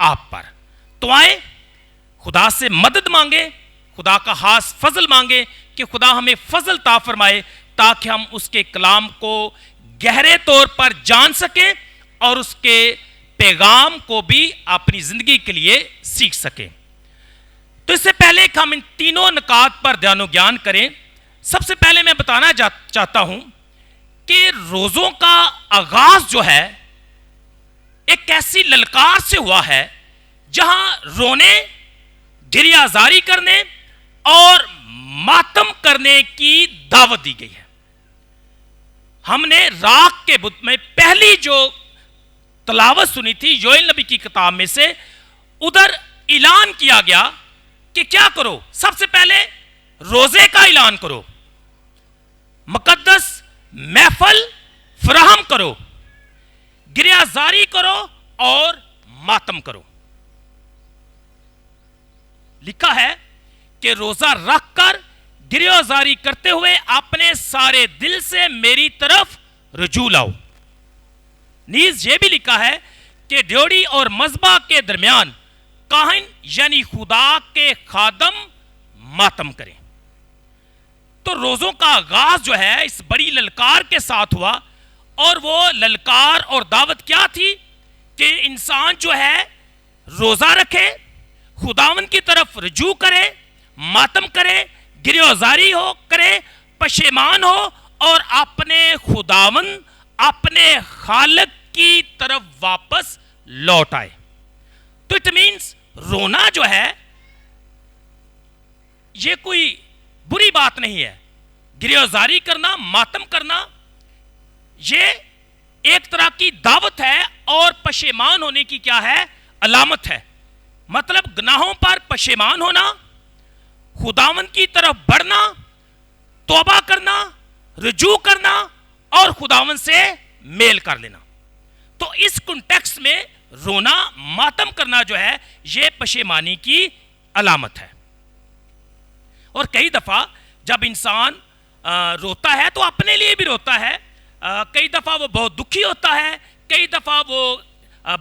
آپ پر. تو آئیں خدا سے مدد مانگیں, خدا کا خاص فضل مانگیں کہ خدا ہمیں فضل عطا فرمائے تاکہ ہم اس کے کلام کو گہرے طور پر جان سکیں اور اس کے پیغام کو بھی اپنی زندگی کے لیے سیکھ سکیں. تو اس سے پہلے کہ ہم ان تینوں نکات پر دھیان و گیان کریں, سب سے پہلے میں بتانا چاہتا ہوں کہ روزوں کا آغاز جو ہے ایک ایسی للکار سے ہوا ہے جہاں رونے, گریہ زاری کرنے اور ماتم کرنے کی دعوت دی گئی ہے. ہم نے راگ کے بت میں پہلی جو تلاوت سنی تھی یوئیل نبی کی کتاب میں سے, ادھر اعلان کیا گیا کہ کیا کرو, سب سے پہلے روزے کا اعلان کرو, مقدس محفل فراہم کرو, گریہ زاری کرو اور ماتم کرو. لکھا ہے کہ روزہ رکھ کر گریہ زاری کرتے ہوئے اپنے سارے دل سے میری طرف رجوع لاؤ. نیز یہ بھی لکھا ہے کہ ڈیوڑی اور مذبح کے درمیان کاہن یعنی خدا کے خادم ماتم کریں. تو روزوں کا آغاز جو ہے اس بڑی للکار کے ساتھ ہوا, اور وہ للکار اور دعوت کیا تھی کہ انسان جو ہے روزہ رکھے, خداوند کی طرف رجوع کرے, ماتم کرے, گریہ زاری کرے, پشیمان ہو اور اپنے خداوند, اپنے خالق کی طرف واپس لوٹ آئے. تو اٹ مینس رونا جو ہے یہ کوئی بری بات نہیں ہے. گریہ زاری کرنا, ماتم کرنا یہ ایک طرح کی دعوت ہے اور پشیمان ہونے کی کیا ہے, علامت ہے. مطلب گناہوں پر پشیمان ہونا, خداوند کی طرف بڑھنا, توبہ کرنا, رجوع کرنا اور خداوند سے میل کر لینا. تو اس کنٹیکسٹ میں رونا, ماتم کرنا جو ہے یہ پشیمانی کی علامت ہے. اور کئی دفعہ جب انسان روتا ہے تو اپنے لیے بھی روتا ہے, کئی دفعہ وہ بہت دکھی ہوتا ہے, کئی دفعہ وہ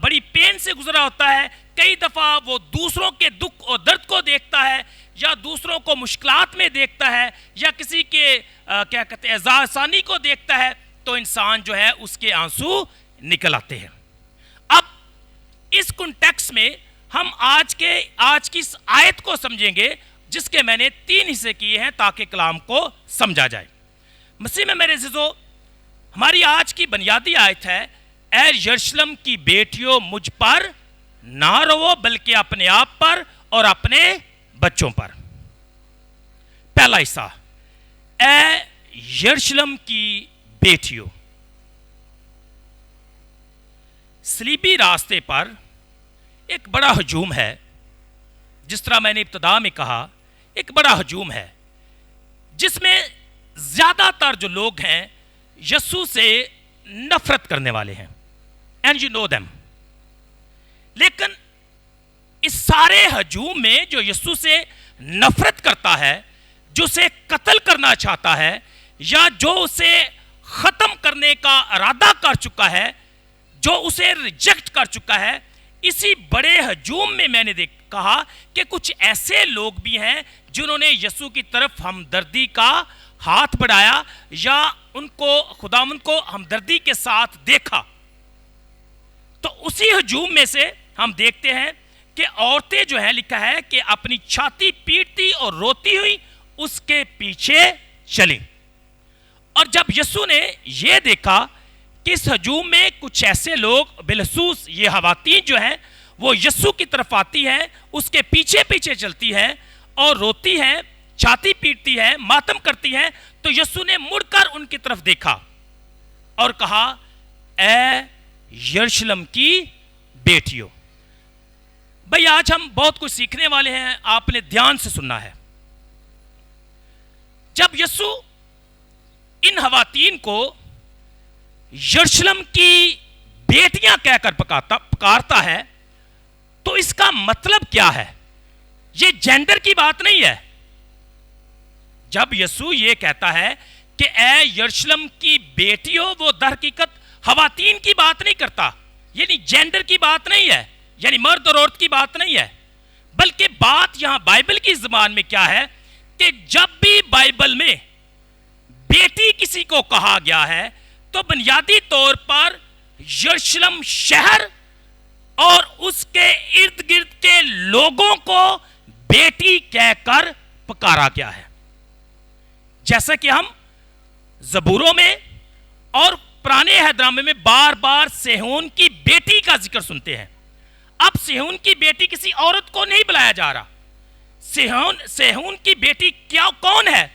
بڑی پین سے گزرا ہوتا ہے, کئی دفعہ وہ دوسروں کے دکھ اور درد کو دیکھتا ہے یا دوسروں کو مشکلات میں دیکھتا ہے یا کسی کے کیا کہتے ہیں اذیت کو دیکھتا ہے, تو انسان جو ہے اس کے آنسو نکل آتے ہیں. اب اس کنٹیکسٹ میں ہم آج کی اس آیت کو سمجھیں گے جس کے میں نے 3 حصے کیے ہیں تاکہ کلام کو سمجھا جائے. مسیح میں میرے عزیزو, ہماری آج کی بنیادی آیت ہے, اے یروشلم کی بیٹیوں مجھ پر نہ رو بلکہ اپنے آپ پر اور اپنے بچوں پر. پہلا حصہ, اے یروشلم کی بیٹیوں. صلیبی راستے پر ایک بڑا ہجوم ہے, جس طرح میں نے ابتدا میں کہا ایک بڑا ہجوم ہے جس میں زیادہ تر جو لوگ ہیں یسوع سے نفرت کرنے والے ہیں, اینڈ یو نو دیم. لیکن اس سارے ہجوم میں جو یسوع سے نفرت کرتا ہے, جو اسے قتل کرنا چاہتا ہے یا جو اسے ختم کرنے کا ارادہ کر چکا ہے, جو اسے ریجیکٹ کر چکا ہے, اسی بڑے ہجوم میں نے کہا کہ کچھ ایسے لوگ بھی ہیں جنہوں نے یسوع کی طرف ہمدردی کا ہاتھ بڑھایا یا ان کو خداوند کو ہمدردی کے ساتھ دیکھا. تو اسی ہجوم میں سے ہم دیکھتے ہیں کہ عورتیں جو ہیں, لکھا ہے کہ اپنی چھاتی پیٹتی اور روتی ہوئی اس کے پیچھے چلیں. اور جب یسوع نے یہ دیکھا کہ اس ہجوم میں کچھ ایسے لوگ, بالخصوص یہ خواتین جو ہیں وہ یسوع کی طرف آتی ہیں, اس کے پیچھے پیچھے چلتی ہیں اور روتی ہیں, چھاتی پیٹتی ہیں, ماتم کرتی ہیں, تو یسوع نے مڑ کر ان کی طرف دیکھا اور کہا, اے یروشلم کی بیٹیوں. بھئی آج ہم بہت کچھ سیکھنے والے ہیں, آپ نے دھیان سے سننا ہے. جب یسوع ان خواتین کو یروشلم کی بیٹیاں کہہ کر پکارتا ہے تو اس کا مطلب کیا ہے؟ یہ جینڈر کی بات نہیں ہے. جب یسوع یہ کہتا ہے کہ اے یروشلم کی بیٹیوں, وہ در حقیقت خواتین کی بات نہیں کرتا, یعنی جینڈر کی بات نہیں ہے. یعنی مرد اور عورت کی بات نہیں ہے، بلکہ بات یہاں بائبل کی زبان میں کیا ہے کہ جب بھی بائبل میں بیٹی کسی کو کہا گیا ہے تو بنیادی طور پر یروشلم شہر اور اس کے ارد گرد کے لوگوں کو بیٹی کہہ کر پکارا گیا ہے. جیسا کہ ہم زبوروں میں اور پرانے عہد نامے میں بار بار صہیون کی بیٹی کا ذکر سنتے ہیں. اب صہیون کی بیٹی کسی عورت کو نہیں بلایا جا رہا. صہیون کی بیٹی کیا کون ہے؟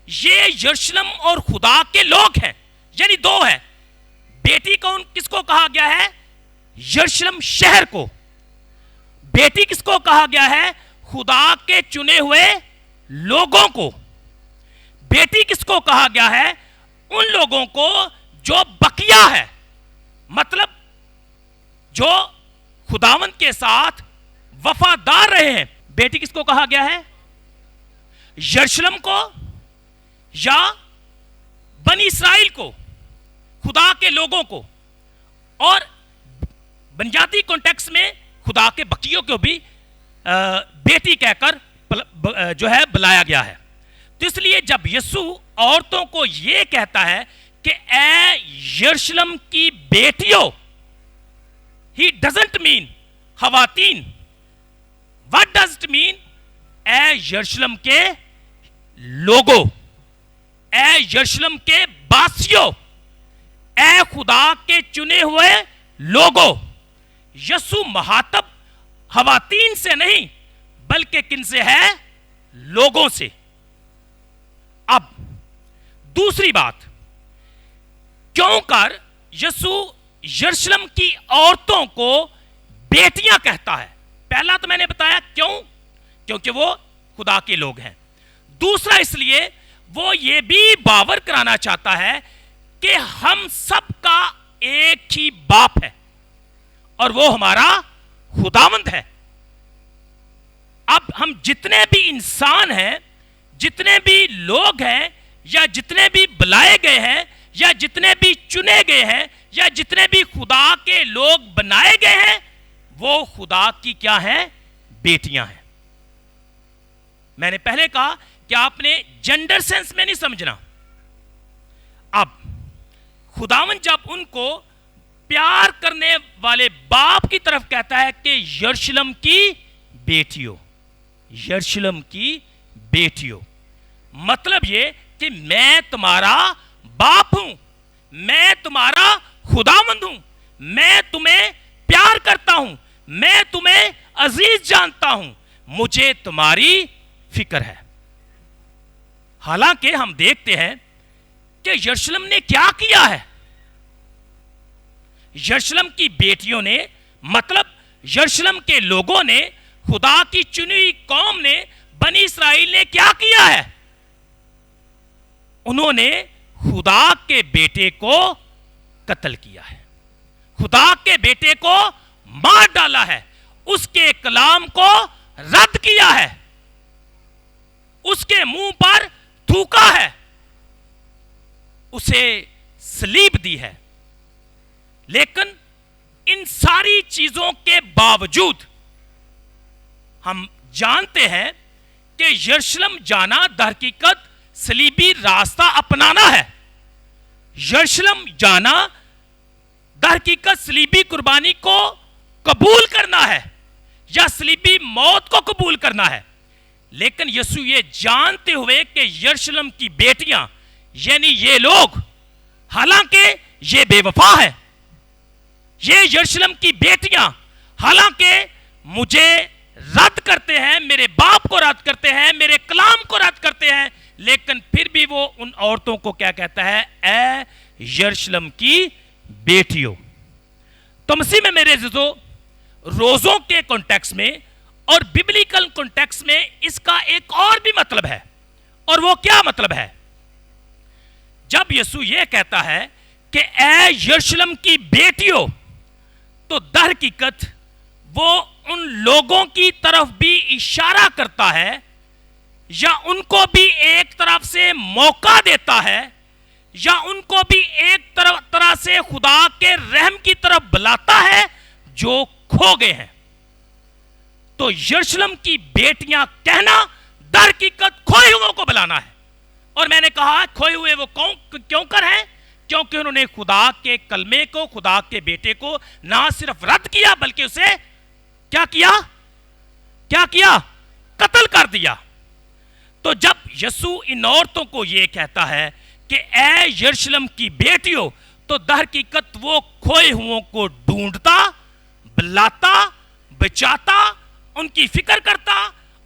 یہ یروشلم اور خدا کے لوگ ہیں، یعنی دو ہے. بیٹی کون کس کو کہا گیا ہے؟ یروشلم شہر کو. بیٹی کس کو کہا گیا ہے؟ خدا کے چنے ہوئے لوگوں کو. بیٹی کس کو کہا گیا ہے؟ ان لوگوں کو جو بقیہ ہے، مطلب جو خداوند کے ساتھ وفادار رہے ہیں. بیٹی کس کو کہا گیا ہے؟ یروشلم کو یا بنی اسرائیل کو، خدا کے لوگوں کو. اور بنیادی کانٹیکس میں خدا کے بقیوں کو بھی بیٹی کہہ کر جو ہے بلایا گیا ہے. تو اس لیے جب یسوع عورتوں کو یہ کہتا ہے کہ اے یروشلم کی بیٹیوں، he doesn't mean خواتین. what does it mean؟ اے یروشلم کے لوگوں، اے یروشلم کے باسیوں، اے خدا کے چنے ہوئے لوگوں. یسوع مخاطب خواتین سے نہیں بلکہ کن سے ہے؟ لوگوں سے. اب دوسری بات، کیوں کر یسوع یروشلم کی عورتوں کو بیٹیاں کہتا ہے؟ پہلا تو میں نے بتایا کیوں، کیونکہ وہ خدا کے لوگ ہیں. دوسرا اس لیے وہ یہ بھی باور کرانا چاہتا ہے کہ ہم سب کا ایک ہی باپ ہے اور وہ ہمارا خداوند ہے. اب ہم جتنے بھی انسان ہیں، جتنے بھی لوگ ہیں، یا جتنے بھی بلائے گئے ہیں، یا جتنے بھی چنے گئے ہیں، یا جتنے بھی خدا کے لوگ بنائے گئے ہیں، وہ خدا کی کیا ہیں؟ بیٹیاں ہیں. میں نے پہلے کہا کہ آپ نے جنڈر سینس میں نہیں سمجھنا. اب خداوند جب ان کو پیار کرنے والے باپ کی طرف کہتا ہے کہ یروشلم کی بیٹیوں، یروشلم کی بیٹیوں، مطلب یہ کہ میں تمہارا باپ ہوں، میں تمہارا خداوند ہوں، میں تمہیں پیار کرتا ہوں، میں تمہیں عزیز جانتا ہوں، مجھے تمہاری فکر ہے. حالانکہ ہم دیکھتے ہیں کہ یروشلم نے کیا کیا ہے. یروشلم کی بیٹیوں نے، مطلب یروشلم کے لوگوں نے، خدا کی چنی ہوئی قوم نے، بنی اسرائیل نے کیا کیا ہے؟ انہوں نے خدا کے بیٹے کو قتل کیا ہے، خدا کے بیٹے کو مار ڈالا ہے، اس کے کلام کو رد کیا ہے، اس کے منہ پر تھوکا ہے، اسے صلیب دی ہے. لیکن ان ساری چیزوں کے باوجود ہم جانتے ہیں کہ یروشلم جانا در حقیقت صلیبی راستہ اپنانا ہے. یروشلم جانا در حقیقت صلیبی قربانی کو قبول کرنا ہے یا صلیبی موت کو قبول کرنا ہے. لیکن یسوع یہ جانتے ہوئے کہ یروشلم کی بیٹیاں یعنی یہ لوگ، حالانکہ یہ بے وفا ہے، یہ یروشلم کی بیٹیاں حالانکہ مجھے رد کرتے ہیں، میرے باپ کو رد کرتے ہیں، میرے کلام کو رد کرتے ہیں، لیکن پھر بھی وہ ان عورتوں کو کیا کہتا ہے؟ اے یروشلم کی بیٹیوں. تو مسیح میں میرے عزیزو، روزوں کے کانٹیکس میں اور ببلیکل کانٹیکس میں اس کا ایک اور بھی مطلب ہے. اور وہ کیا مطلب ہے؟ جب یسوع یہ کہتا ہے کہ اے یروشلم کی بیٹیوں، تو در حقیقت وہ ان لوگوں کی طرف بھی اشارہ کرتا ہے یا ان کو بھی ایک طرف سے موقع دیتا ہے یا ان کو بھی ایک طرح سے خدا کے رحم کی طرف بلاتا ہے جو کھو گئے ہیں. تو یروشلم کی بیٹیاں کہنا در حقیقت کھوئے ہوئے کو بلانا ہے. اور میں نے کہا کھوئے ہوئے وہ کیوں کر ہیں؟ کیونکہ انہوں نے خدا کے کلمے کو، خدا کے بیٹے کو نہ صرف رد کیا بلکہ اسے کیا کیا؟ قتل کر دیا. تو جب یسوع ان عورتوں کو یہ کہتا ہے کہ اے یروشلم کی بیٹیوں، تو در حقیقت وہ کھوئے ہوئوں کو ڈھونڈتا، بلاتا، بچاتا، ان کی فکر کرتا،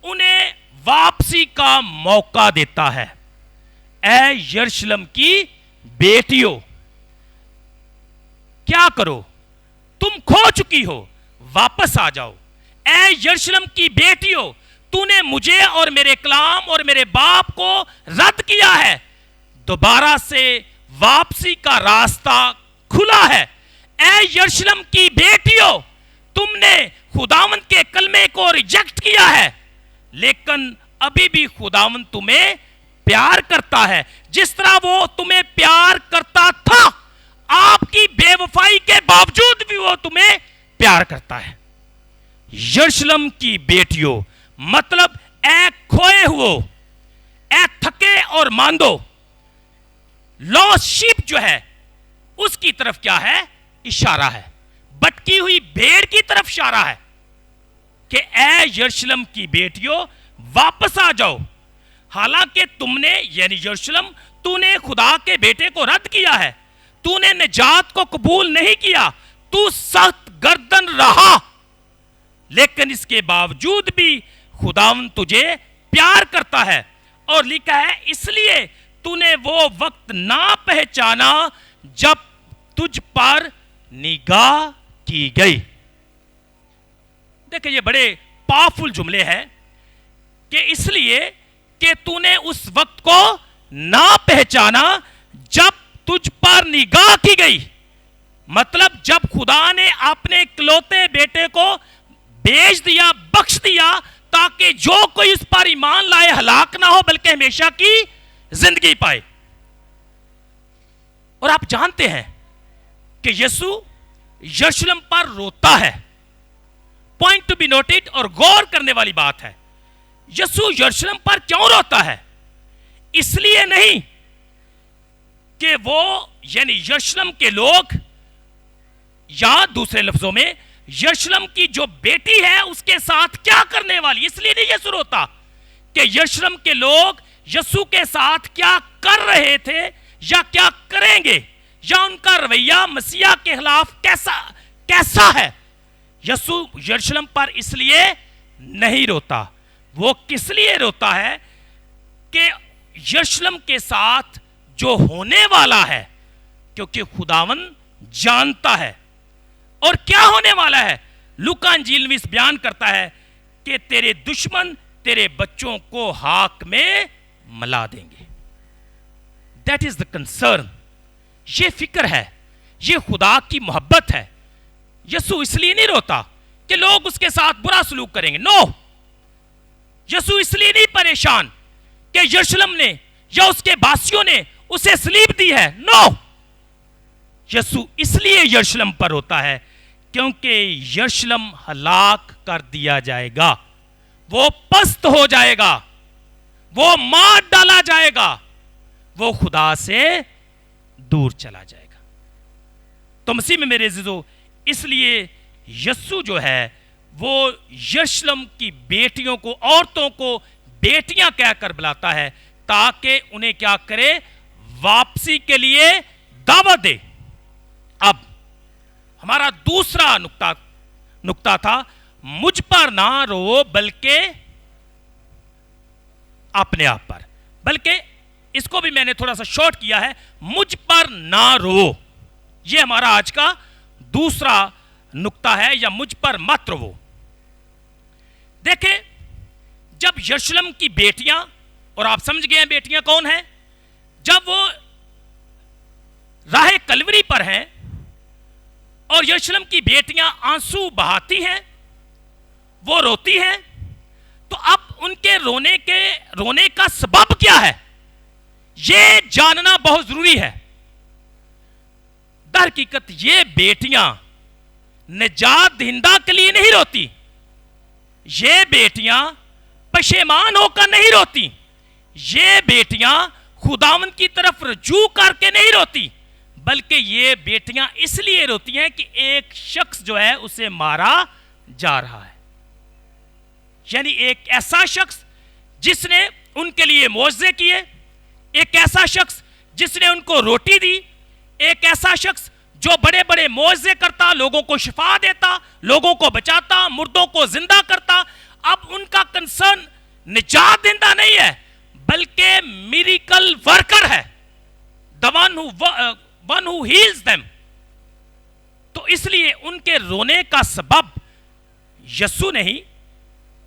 انہیں واپسی کا موقع دیتا ہے. اے یروشلم کی بیٹیوں، کیا کرو؟ تم کھو چکی ہو، واپس آ جاؤ. اے یروشلم کی بیٹیوں، تو نے مجھے اور میرے کلام اور میرے باپ کو رد کیا ہے، دوبارہ سے واپسی کا راستہ کھلا ہے. اے یروشلم کی بیٹیوں، تم نے خداوند کے کلمے کو ریجیکٹ کیا ہے، لیکن ابھی بھی خداوند تمہیں پیار کرتا ہے جس طرح وہ تمہیں پیار کرتا تھا. آپ کی بے وفائی کے باوجود بھی وہ تمہیں پیار کرتا ہے. یروشلم کی بیٹیوں مطلب اے کھوئے ہوئے، اے تھکے اور ماندو. لوسٹ شیپ جو ہے اس کی طرف کیا ہے؟ اشارہ ہے. بٹکی ہوئی بھیڑ کی طرف اشارہ ہے کہ اے یروشلم کی بیٹیوں واپس آ جاؤ. حالانکہ تم نے یعنی یروشلم، تو نے خدا کے بیٹے کو رد کیا ہے، تو نے نجات کو قبول نہیں کیا، تو سخت گردن رہا، لیکن اس کے باوجود بھی خداوند تجھے پیار کرتا ہے. اور لکھا ہے اس لیے تو نے وہ وقت نہ پہچانا جب تجھ پر نگاہ کی گئی. دیکھیں یہ بڑے پاورفل جملے ہیں کہ اس لیے کہ تو نے اس وقت کو نہ پہچانا جب تجھ پر نگاہ کی گئی. مطلب جب خدا نے اپنے اکلوتے بیٹے کو بیچ دیا، بخش دیا، تاکہ جو کوئی اس پر ایمان لائے ہلاک نہ ہو بلکہ ہمیشہ کی زندگی پائے. اور آپ جانتے ہیں کہ یسوع یروشلم پر روتا ہے. پوائنٹ ٹو بی نوٹڈ اور غور کرنے والی بات ہے. یسوع یروشلم پر کیوں روتا ہے؟ اس لیے نہیں کہ وہ یعنی یروشلم کے لوگ، یا دوسرے لفظوں میں یروشلم کی جو بیٹی ہے اس کے ساتھ کیا کرنے والی، اس لیے نہیں یسوع روتا کہ یروشلم کے لوگ یسوع کے ساتھ کیا کر رہے تھے یا کیا کریں گے، یا ان کا رویہ مسیح کے خلاف کیسا ہے. یسوع یروشلم پر اس لیے نہیں روتا. وہ کس لیے روتا ہے؟ کہ یروشلم کے ساتھ جو ہونے والا ہے، کیونکہ خداوند جانتا ہے. اور کیا ہونے والا ہے؟ لوکا انجیل نویس بیان کرتا ہے کہ تیرے دشمن تیرے بچوں کو ہاک میں ملا دیں گے. That is the concern. یہ فکر ہے، یہ خدا کی محبت ہے. یسوع اس لیے نہیں روتا کہ لوگ اس کے ساتھ برا سلوک کریں گے. نو. یسوع اس لیے نہیں پریشان کہ یروشلم نے یا اس کے باسیوں نے اسے صلیب دی ہے. نو. یسوع اس لیے یروشلم پر ہوتا ہے کیونکہ یروشلم ہلاک کر دیا جائے گا، وہ پست ہو جائے گا، وہ مار ڈالا جائے گا، وہ خدا سے دور چلا جائے گا. تو مسیح میں میرے عزیزو، اس لیے یسوع جو ہے وہ یروشلم کی بیٹیوں کو، عورتوں کو بیٹیاں کہہ کر بلاتا ہے تاکہ انہیں کیا کرے؟ واپسی کے لیے دعوت دے. اب ہمارا دوسرا نقطہ تھا مجھ پر نہ رو بلکہ اپنے آپ پر. بلکہ اس کو بھی میں نے تھوڑا سا شارٹ کیا ہے، مجھ پر نہ رو. یہ ہمارا آج کا دوسرا نقطہ ہے، یا مجھ پر مت رو. دیکھیں جب یروشلم کی بیٹیاں، اور آپ سمجھ گئے ہیں بیٹیاں کون ہیں، جب وہ راہ کلوری پر ہیں اور یروشلم کی بیٹیاں آنسو بہاتی ہیں، وہ روتی ہیں، تو اب ان کے رونے کا سبب کیا ہے یہ جاننا بہت ضروری ہے. در حقیقت یہ بیٹیاں نجات دہندہ کے لیے نہیں روتی، یہ بیٹیاں پشیمان ہو کر نہیں روتی، یہ بیٹیاں خداوند کی طرف رجوع کر کے نہیں روتی، بلکہ یہ بیٹیاں اس لیے روتی ہیں کہ ایک شخص جو ہے اسے مارا جا رہا ہے. یعنی ایک ایسا شخص جس نے ان کے لیے معجزے کیے، ایک ایسا شخص جس نے ان کو روٹی دی، ایک ایسا شخص جو بڑے بڑے معجزے کرتا، لوگوں کو شفا دیتا، لوگوں کو بچاتا، مردوں کو زندہ کرتا. اب ان کا کنسرن نجات دہندہ نہیں ہے بلکہ میریکل ورکر ہے، the one who heals them. تو اس لیے ان کے رونے کا سبب یسوع نہیں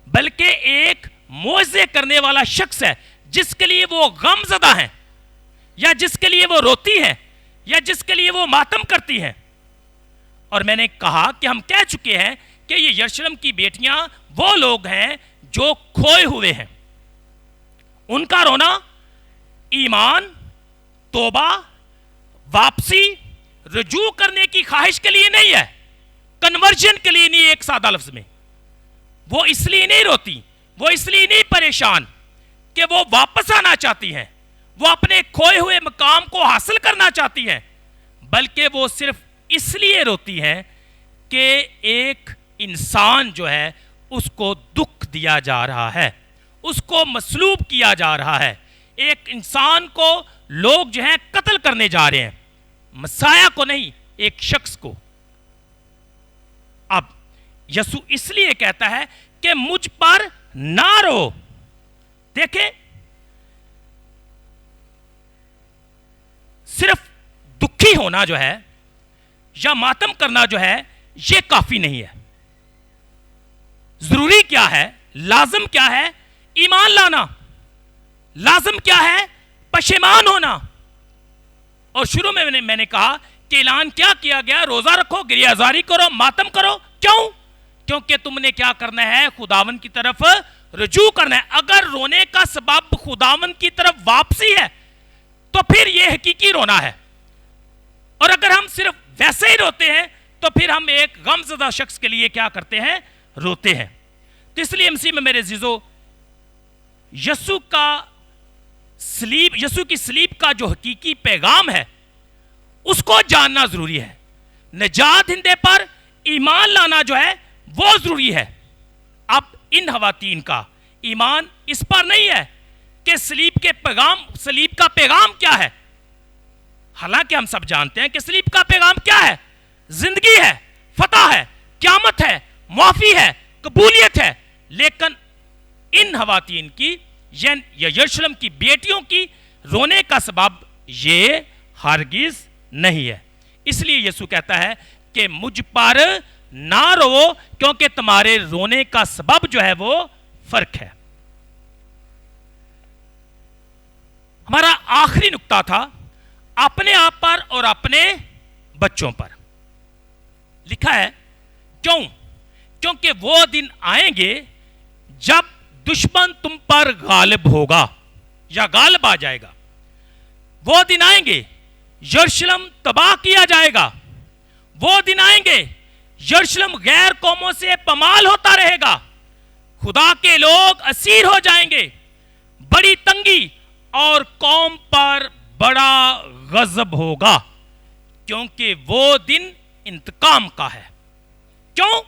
بلکہ ایک معجزے کرنے والا شخص ہے جس کے لیے وہ غم زدہ ہیں، یا جس کے لیے وہ روتی ہیں، یا جس کے لیے وہ ماتم کرتی ہیں. اور میں نے کہا کہ ہم کہہ چکے ہیں کہ یہ یروشلم کی بیٹیاں وہ لوگ ہیں جو کھوئے ہوئے ہیں. ان کا رونا ایمان، توبہ، واپسی، رجوع کرنے کی خواہش کے لیے نہیں ہے، کنورژن کے لیے نہیں. ایک سادہ لفظ میں وہ اس لیے نہیں روتی، وہ اس لیے نہیں پریشان کہ وہ واپس آنا چاہتی ہیں، وہ اپنے کھوئے ہوئے مقام کو حاصل کرنا چاہتی ہیں، بلکہ وہ صرف اس لیے روتی ہیں کہ ایک انسان جو ہے اس کو دکھ دیا جا رہا ہے، اس کو مصلوب کیا جا رہا ہے. ایک انسان کو لوگ جو ہیں قتل کرنے جا رہے ہیں، مسیح کو نہیں، ایک شخص کو. اب یسوع اس لیے کہتا ہے کہ مجھ پر نہ رو. دیکھیں، صرف دکھی ہونا جو ہے یا ماتم کرنا جو ہے یہ کافی نہیں ہے. ضروری کیا ہے، لازم کیا ہے؟ ایمان لانا. لازم کیا ہے؟ پشیمان ہونا. اور شروع میں میں نے کہا کہ اعلان کیا کیا گیا؟ روزہ رکھو، گریہ زاری کرو، ماتم کرو. کیوں؟ کیونکہ تم نے کیا کرنا ہے؟ خداوند کی طرف رجوع کرنا ہے. اگر رونے کا سبب خداوند کی طرف واپسی ہے تو پھر یہ حقیقی رونا ہے. اور اگر ہم صرف ویسے ہی روتے ہیں تو پھر ہم ایک غم زدہ شخص کے لیے کیا کرتے ہیں؟ روتے ہیں. تو اس لیے مسیح میں میرے عزیزو، یسوع کی صلیب کا جو حقیقی پیغام ہے اس کو جاننا ضروری ہے. نجات دہندے پر ایمان لانا جو ہے وہ ضروری ہے. اب ان خواتین کا ایمان اس پر نہیں ہے کہ صلیب کا پیغام کیا ہے. حالانکہ ہم سب جانتے ہیں کہ صلیب کا پیغام کیا ہے؟ زندگی ہے، فتح ہے، قیامت ہے، معافی ہے، قبولیت ہے. لیکن ان خواتین کی یا یروشلم کی بیٹیوں کی رونے کا سبب یہ ہرگز نہیں ہے. اس لیے یسوع کہتا ہے کہ مجھ پر نہ رو، کیونکہ تمہارے رونے کا سبب جو ہے وہ فرق ہے. ہمارا آخری نقطہ تھا اپنے آپ پر اور اپنے بچوں پر. لکھا ہے کیونکہ وہ دن آئیں گے جب دشمن تم پر غالب ہوگا یا غالب آ جائے گا. وہ دن آئیں گے، یروشلم تباہ کیا جائے گا. وہ دن آئیں گے، یروشلم غیر قوموں سے پامال ہوتا رہے گا. خدا کے لوگ اسیر ہو جائیں گے. بڑی تنگی اور قوم پر بڑا غضب ہوگا، کیونکہ وہ دن انتقام کا ہے. کیوں؟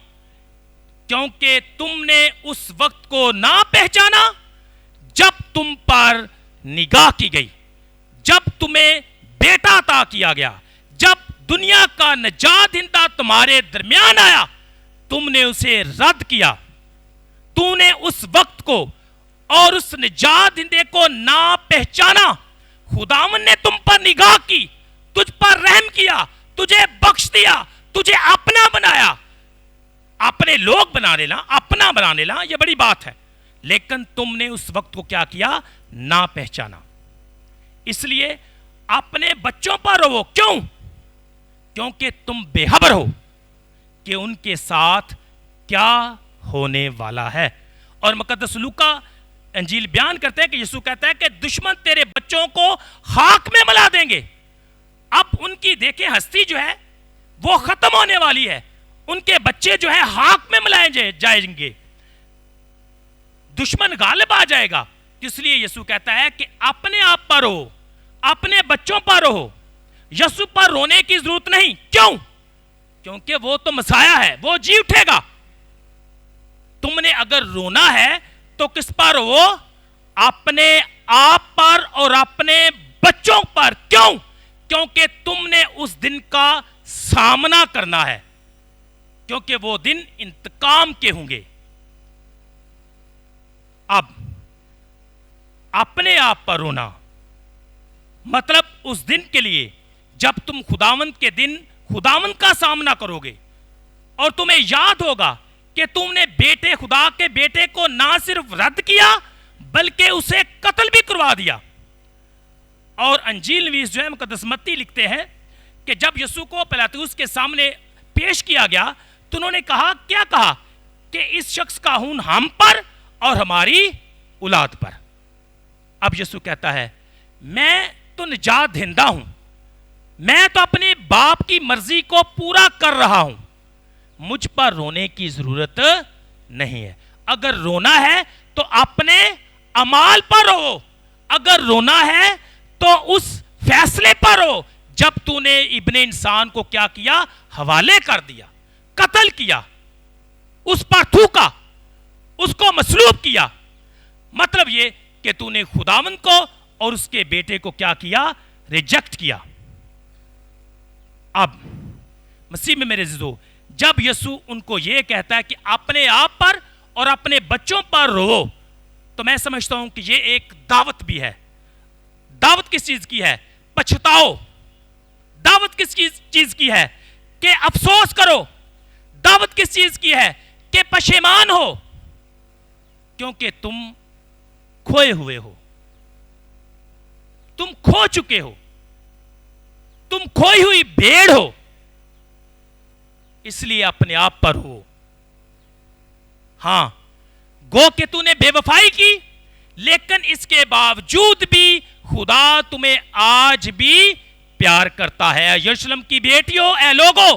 کیونکہ تم نے اس وقت کو نہ پہچانا جب تم پر نگاہ کی گئی، جب تمہیں بیٹا عطا کیا گیا، جب دنیا کا نجات دہندہ تمہارے درمیان آیا، تم نے اسے رد کیا. تو نے اس وقت کو اور اس نجات دہندے کو نہ پہچانا. خداوند نے تم پر نگاہ کی، تجھ پر رحم کیا، تجھے بخش دیا، تجھے اپنا بنایا. اپنے لوگ بنا لینا، اپنا بنا لینا یہ بڑی بات ہے، لیکن تم نے اس وقت کو کیا کیا؟ نہ پہچانا. اس لیے اپنے بچوں پر رو. کیوں؟ کیونکہ تم بے خبر ہو کہ ان کے ساتھ کیا ہونے والا ہے. اور مقدس لوکا انجیل بیان کرتے ہیں کہ یسوع کہتا ہے کہ دشمن تیرے بچوں کو خاک میں ملا دیں گے. اب ان کی دیکھیں ہستی جو ہے وہ ختم ہونے والی ہے. ان کے بچے جو ہیں خاک میں ملائے جائیں گے. دشمن غالب آ جائے گا. اس لیے یسوع کہتا ہے کہ اپنے آپ پر رو, اپنے بچوں پر رو. یسوع پر رونے کی ضرورت نہیں. کیوں؟ کیونکہ وہ تو مسیح ہے, وہ جی اٹھے گا. تم نے اگر رونا ہے تو کس پر رو؟ اپنے آپ پر اور اپنے بچوں پر. کیوں؟ کیونکہ تم نے اس دن کا سامنا کرنا ہے, کیونکہ وہ دن انتقام کے ہوں گے. اب اپنے آپ پر رونا مطلب اس دن کے لیے جب تم خداوند کے دن خداوند کا سامنا کرو گے اور تمہیں یاد ہوگا کہ تم نے بیٹے خدا کے بیٹے کو نہ صرف رد کیا بلکہ اسے قتل بھی کروا دیا. اور انجیل نویس جو ہے مقدس متی لکھتے ہیں کہ جب یسوع کو پلاطیوس کے سامنے پیش کیا گیا تو انہوں نے کہا, کیا کہا؟ کہ اس شخص کا خون ہم پر اور ہماری اولاد پر. اب یسوع کہتا ہے میں تو نجات دہندہ ہوں, میں تو اپنے باپ کی مرضی کو پورا کر رہا ہوں, مجھ پر رونے کی ضرورت نہیں ہے. اگر رونا ہے تو اپنے اعمال پر رو, اگر رونا ہے تو اس فیصلے پر رو جب تو نے ابن انسان کو کیا کیا؟ حوالے کر دیا, قتل کیا, اس پر تھوکا, اس کو مصلوب کیا. مطلب یہ کہ تو نے خداوند کو اور اس کے بیٹے کو کیا کیا؟ ریجیکٹ کیا. اب مسیح میں میرے عزیزو, جب یسوع ان کو یہ کہتا ہے کہ اپنے آپ پر اور اپنے بچوں پر رو, تو میں سمجھتا ہوں کہ یہ ایک دعوت بھی ہے. دعوت کس چیز کی ہے؟ پچھتاؤ. دعوت کس چیز کی ہے؟ کہ افسوس کرو. دعوت کس چیز کی ہے؟ کہ پشیمان ہو, کیونکہ تم کھوئے ہوئے ہو, تم کھو چکے ہو, تم کھوئی ہوئی بھیڑ ہو, اس لیے اپنے آپ پر ہو. ہاں گو کہ تو نے بے وفائی کی, لیکن اس کے باوجود بھی خدا تمہیں آج بھی پیار کرتا ہے. یروشلم کی بیٹیوں, اے لوگو,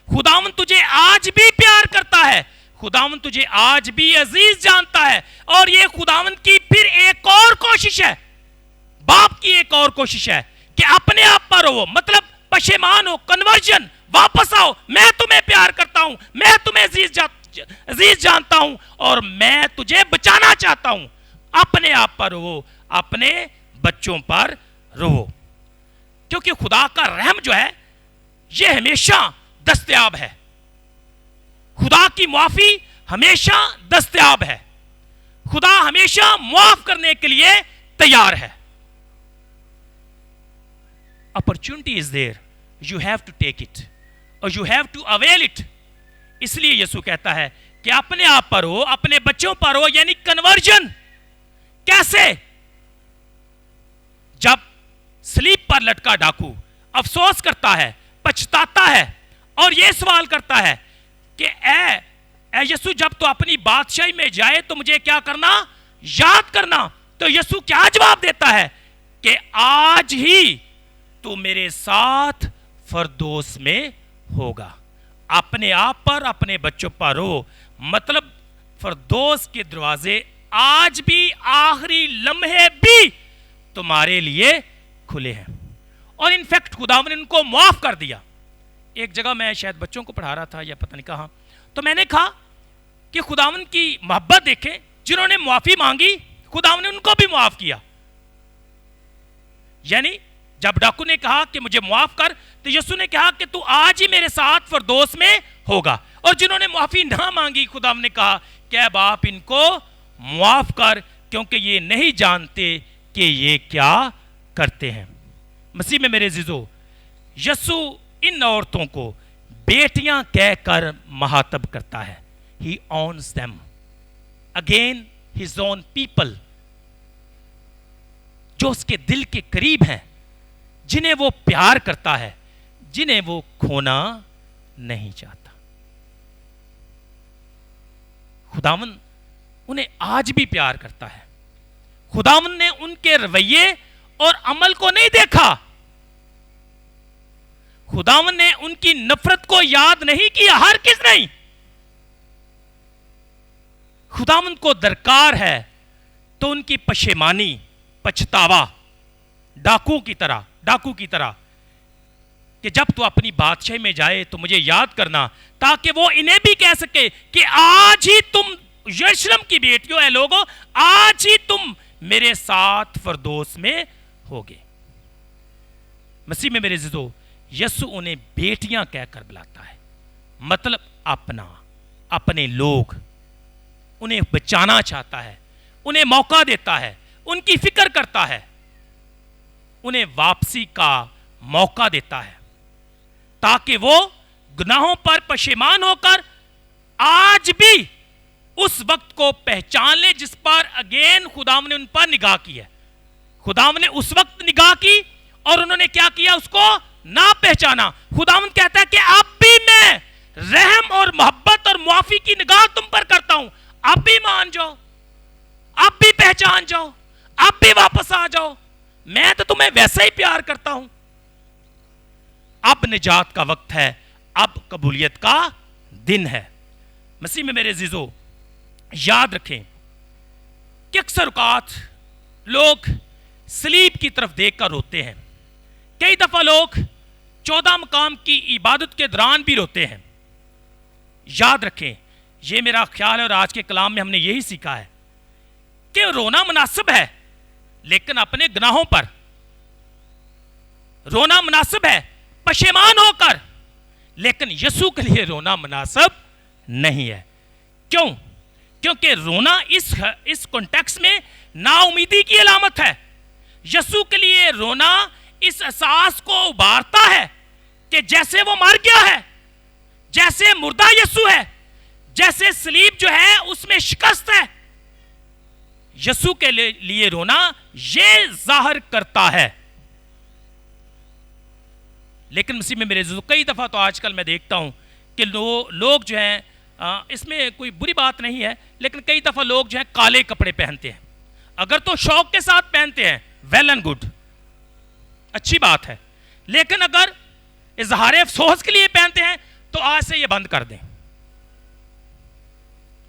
خداوند تجھے آج بھی پیار کرتا ہے, خداوند تجھے آج بھی عزیز جانتا ہے. اور یہ خداوند کی پھر ایک اور کوشش ہے, باپ کی ایک اور کوشش ہے کہ اپنے آپ پر ہو, مطلب پشیمان ہو, کنورژن, واپس آؤ. میں تمہیں پیار کرتا ہوں, میں تمہیں عزیز جانتا ہوں اور میں تجھے بچانا چاہتا ہوں. اپنے آپ پر رو, اپنے بچوں پر رو, کیونکہ خدا کا رحم جو ہے یہ ہمیشہ دستیاب ہے. خدا کی معافی ہمیشہ دستیاب ہے. خدا ہمیشہ معاف کرنے کے لیے تیار ہے. opportunity is there, you have to take it or you have to avail it. اس لیے یسوع کہتا ہے کہ اپنے آپ پر ہو, اپنے بچوں پر ہو, یعنی کنورژن. کیسے؟ جب سلیب پر لٹکا ڈاکو افسوس کرتا ہے, پچھتاتا ہے اور یہ سوال کرتا ہے کہ اے یسوع, جب تو اپنی بادشاہی میں جائے تو مجھے کیا کرنا؟ یاد کرنا. تو یسوع کیا جواب دیتا ہے؟ کہ آج ہی تو میرے ساتھ فردوس میں ہوگا. اپنے آپ پر, اپنے بچوں پر رو, مطلب فردوس کے دروازے آج بھی, آخری لمحے بھی تمہارے لیے کھلے ہیں. اور انفیکٹ خداوند نے ان کو معاف کر دیا. ایک جگہ میں شاید بچوں کو پڑھا رہا تھا یا پتہ نہیں کہاں, تو میں نے کہا کہ خداوند کی محبت دیکھیں, جنہوں نے معافی مانگی خداوند نے ان کو بھی معاف کیا. یعنی جب ڈاکو نے کہا کہ مجھے معاف کر, تو یسوع نے کہا کہ تو آج ہی میرے ساتھ فردوس میں ہوگا. اور جنہوں نے معافی نہ مانگی خداوند نے کہا کہ اے باپ ان کو معاف کر, کیونکہ یہ نہیں جانتے کہ یہ کیا کرتے ہیں. مسیح میں میرے عزیزو, یسوع ان عورتوں کو بیٹیاں کہہ کر مخاطب کرتا ہے. He owns them. Again his own people, جو اس کے دل کے قریب ہیں, جنہیں وہ پیار کرتا ہے, جنہیں وہ کھونا نہیں چاہتا. خداوند انہیں آج بھی پیار کرتا ہے. خداوند نے ان کے رویے اور عمل کو نہیں دیکھا. خداوند نے ان کی نفرت کو یاد نہیں کیا, ہرگز نہیں. خداوند کو درکار ہے تو ان کی پشیمانی، پچھتاوا ڈاکو کی طرح کہ جب تو اپنی بادشاہی میں جائے تو مجھے یاد کرنا، تاکہ وہ انہیں بھی کہہ سکے کہ آج ہی تم یروشلم کی بیٹیوں اے لوگوں، آج ہی تم میرے ساتھ فردوس میں ہوگے۔ مسیح میں میرے عزیزو، یسوع انہیں بیٹیاں کہہ کر بلاتا ہے، مطلب اپنے لوگ، انہیں بچانا چاہتا ہے، انہیں موقع دیتا ہے، ان کی فکر کرتا ہے، انہیں واپسی کا موقع دیتا ہے تاکہ وہ گناہوں پر پشیمان ہو کر آج بھی اس وقت کو پہچان لے جس پر اگین خداوند نے ان پر نگاہ کی ہے۔ خداوند نے اس وقت نگاہ کی اور انہوں نے کیا کیا؟ اس کو نہ پہچانا۔ خداوند کہتا ہے کہ اب بھی میں رحم اور محبت اور معافی کی نگاہ تم پر کرتا ہوں، اب بھی مان جاؤ، اب بھی پہچان جاؤ، اب بھی واپس آ جاؤ، میں تو تمہیں ویسا ہی پیار کرتا ہوں۔ اب نجات کا وقت ہے، اب قبولیت کا دن ہے۔ مسیح میں میرے عزیزو، یاد رکھیں کہ اکثر اوقات لوگ صلیب کی طرف دیکھ کر روتے ہیں، کئی دفعہ لوگ 14 مقام کی عبادت کے دوران بھی روتے ہیں۔ یاد رکھیں، یہ میرا خیال ہے اور آج کے کلام میں ہم نے یہی سیکھا ہے کہ رونا مناسب ہے، لیکن اپنے گناہوں پر رونا مناسب ہے، پشیمان ہو کر، لیکن یسوع کے لیے رونا مناسب نہیں ہے۔ کیوں؟ کیونکہ رونا اس کانٹیکس میں نا امیدی کی علامت ہے۔ یسوع کے لیے رونا اس احساس کو ابھارتا ہے کہ جیسے وہ مر گیا ہے، جیسے مردہ یسوع ہے، جیسے صلیب جو ہے اس میں شکست ہے۔ یسوع کے لیے رونا یہ ظاہر کرتا ہے۔ لیکن مسیح میں میرے عزیزو، کئی دفعہ تو آج کل میں دیکھتا ہوں کہ لوگ جو ہیں، اس میں کوئی بری بات نہیں ہے، لیکن کئی دفعہ لوگ جو ہیں کالے کپڑے پہنتے ہیں۔ اگر تو شوق کے ساتھ پہنتے ہیں، ویل اینڈ گڈ، اچھی بات ہے، لیکن اگر اظہار افسوس کے لیے پہنتے ہیں تو آج سے یہ بند کر دیں۔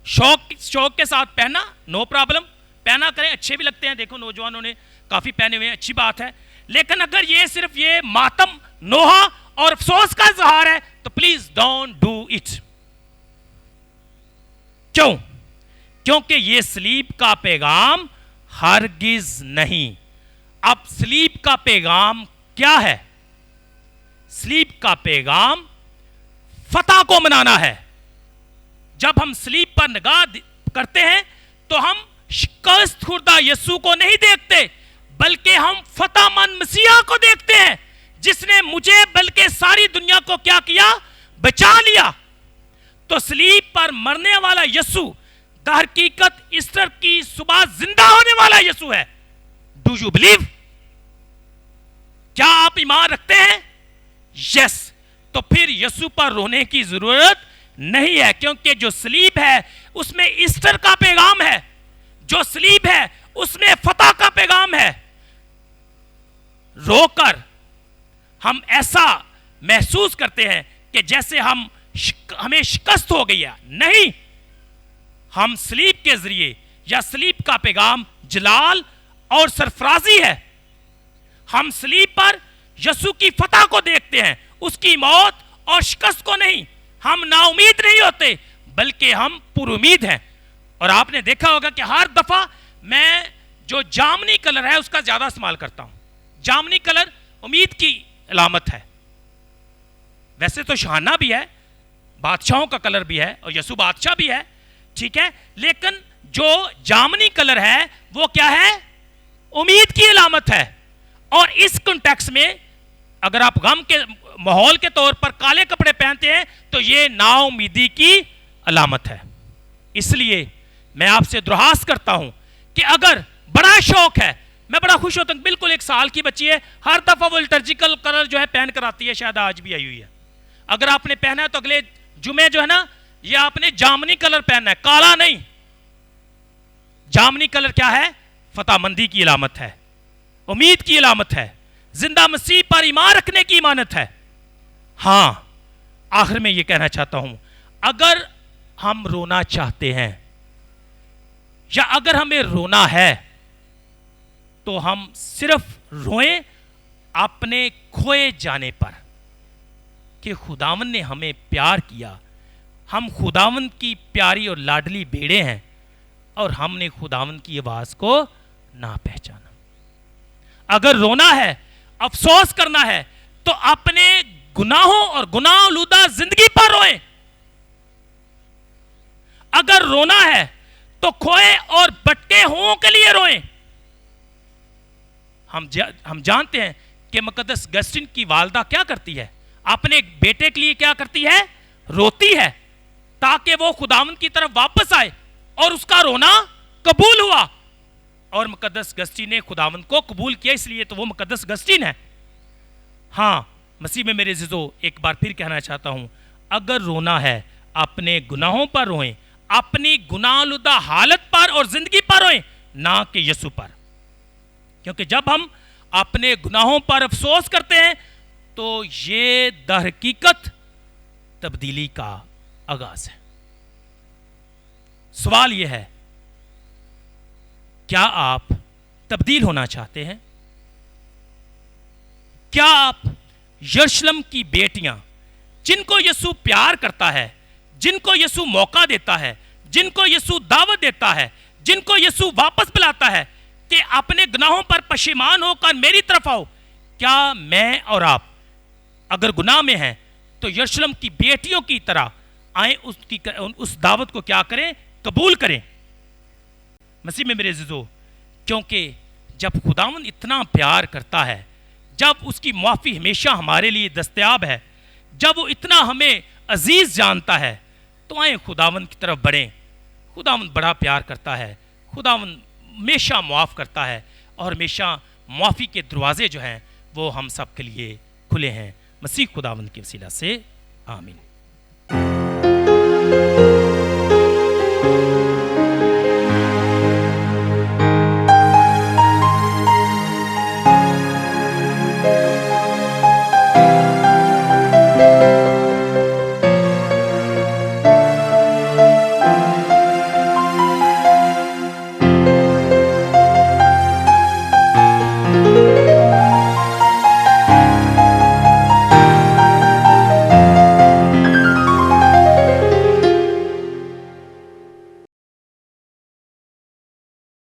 شوق کے ساتھ پہننا نو پرابلم، پہنا کریں، اچھے بھی لگتے ہیں، دیکھو نوجوانوں نے کافی پہنے ہوئے ہیں، اچھی بات ہے، لیکن اگر یہ صرف یہ ماتم، نوحہ اور افسوس کا اظہار ہے تو پلیز ڈونٹ ڈو اٹ۔ کیوں؟ کیونکہ یہ صلیب کا پیغام ہرگز نہیں۔ اب صلیب کا پیغام کیا ہے؟ صلیب کا پیغام فتح کو منانا ہے۔ جب ہم صلیب پر نگاہ کرتے ہیں تو ہم شکست خوردہ یسوع کو نہیں دیکھتے، بلکہ ہم فتح مند مسیح کو دیکھتے ہیں، جس نے مجھے بلکہ ساری دنیا کو کیا کیا؟ بچا لیا۔ تو صلیب پر مرنے والا یسوع در حقیقت ایسٹر کی صبح زندہ ہونے والا یسوع ہے۔ Do you believe? کیا آپ ایمان رکھتے ہیں؟ یس۔ تو پھر یسوع پر رونے کی ضرورت نہیں ہے، کیونکہ جو صلیب ہے اس میں ایسٹر کا پیغام ہے، جو صلیب ہے اس میں فتح کا پیغام ہے۔ رو کر ہم ایسا محسوس کرتے ہیں کہ جیسے ہمیں شکست ہو گئی ہے، نہیں، ہم صلیب کے ذریعے یا صلیب کا پیغام جلال اور سرفرازی ہے۔ ہم صلیب پر یسوع کی فتح کو دیکھتے ہیں، اس کی موت اور شکست کو نہیں۔ ہم نا امید نہیں ہوتے بلکہ ہم پر امید ہیں۔ اور آپ نے دیکھا ہوگا کہ ہر دفعہ میں جو جامنی کلر ہے اس کا زیادہ استعمال کرتا ہوں۔ جامنی کلر امید کی علامت ہے، ویسے تو شاہانہ بھی ہے، بادشاہوں کا کلر بھی ہے اور یسوع بادشاہ بھی ہے، ٹھیک ہے، لیکن جو جامنی کلر ہے وہ کیا ہے؟ امید کی علامت ہے۔ اور اس کنٹیکس میں اگر آپ غم کے ماحول کے طور پر کالے کپڑے پہنتے ہیں تو یہ نا امیدی کی علامت ہے۔ اس لیے میں آپ سے درخواست کرتا ہوں کہ اگر بڑا شوق ہے، میں بڑا خوش ہوتا ہوں، بالکل 1 سال کی بچی ہے، ہر دفعہ وہ لٹرجیکل کلر جو ہے پہن کر آتی ہے، شاید آج بھی آئی ہوئی ہے۔ اگر آپ نے پہنا ہے تو اگلے جمعے جو ہے نا، یہ آپ نے جامنی کلر پہننا ہے، کالا نہیں۔ جامنی کلر کیا ہے؟ فتح مندی کی علامت ہے، امید کی علامت ہے، زندہ مسیح پر ایمان رکھنے کی امانت ہے۔ ہاں، آخر میں یہ کہنا چاہتا ہوں، اگر ہم رونا چاہتے ہیں، یا اگر ہمیں رونا ہے تو ہم صرف روئیں اپنے کھوئے جانے پر کہ خداوند نے ہمیں پیار کیا، ہم خداوند کی پیاری اور لاڈلی بیڑے ہیں اور ہم نے خداوند کی آواز کو نہ پہچانا۔ اگر رونا ہے، افسوس کرنا ہے تو اپنے گناہوں اور گناہ آلودہ زندگی پر روئیں۔ اگر رونا ہے تو کھوئے اور بٹکے ہوں کے لیے روئیں۔ ہم جانتے ہیں کہ مقدس اگسٹین کی والدہ کیا کرتی ہے؟ اپنے بیٹے کے لیے کیا کرتی ہے؟ روتی ہے تاکہ وہ خداوند کی طرف واپس آئے، اور اس کا رونا قبول ہوا، اور مقدس اگسٹین نے خداوند کو قبول کیا، اس لیے تو وہ مقدس اگسٹین ہے۔ ہاں، مسیح میں میرے عزیزو، ایک بار پھر کہنا چاہتا ہوں، اگر رونا ہے اپنے گناہوں پر روئیں، اپنی گناہ آلودہ حالت پر اور زندگی پر روئیں، نہ کہ یسوع پر، کیونکہ جب ہم اپنے گناہوں پر افسوس کرتے ہیں تو یہ در حقیقت تبدیلی کا آغاز ہے۔ سوال یہ ہے، کیا آپ تبدیل ہونا چاہتے ہیں؟ کیا آپ یروشلم کی بیٹیاں جن کو یسوع پیار کرتا ہے، جن کو یسوع موقع دیتا ہے، جن کو یسوع دعوت دیتا ہے، جن کو یسوع واپس بلاتا ہے کہ اپنے گناہوں پر پشیمان ہو کر میری طرف آؤ، کیا میں اور آپ اگر گناہ میں ہیں تو یروشلم کی بیٹیوں کی طرح آئیں، اس دعوت کو کیا کریں؟ قبول کریں۔ مسیح میں میرے عزیزو، کیونکہ جب خداوند اتنا پیار کرتا ہے، جب اس کی معافی ہمیشہ ہمارے لیے دستیاب ہے، جب وہ اتنا ہمیں عزیز جانتا ہے، تو آئیں خداوند کی طرف بڑھیں۔ خداوند بڑا پیار کرتا ہے، خداوند ہمیشہ معاف کرتا ہے، اور ہمیشہ معافی کے دروازے جو ہیں وہ ہم سب کے لیے کھلے ہیں۔ مسیح خداوند کے وسیلہ سے آمین۔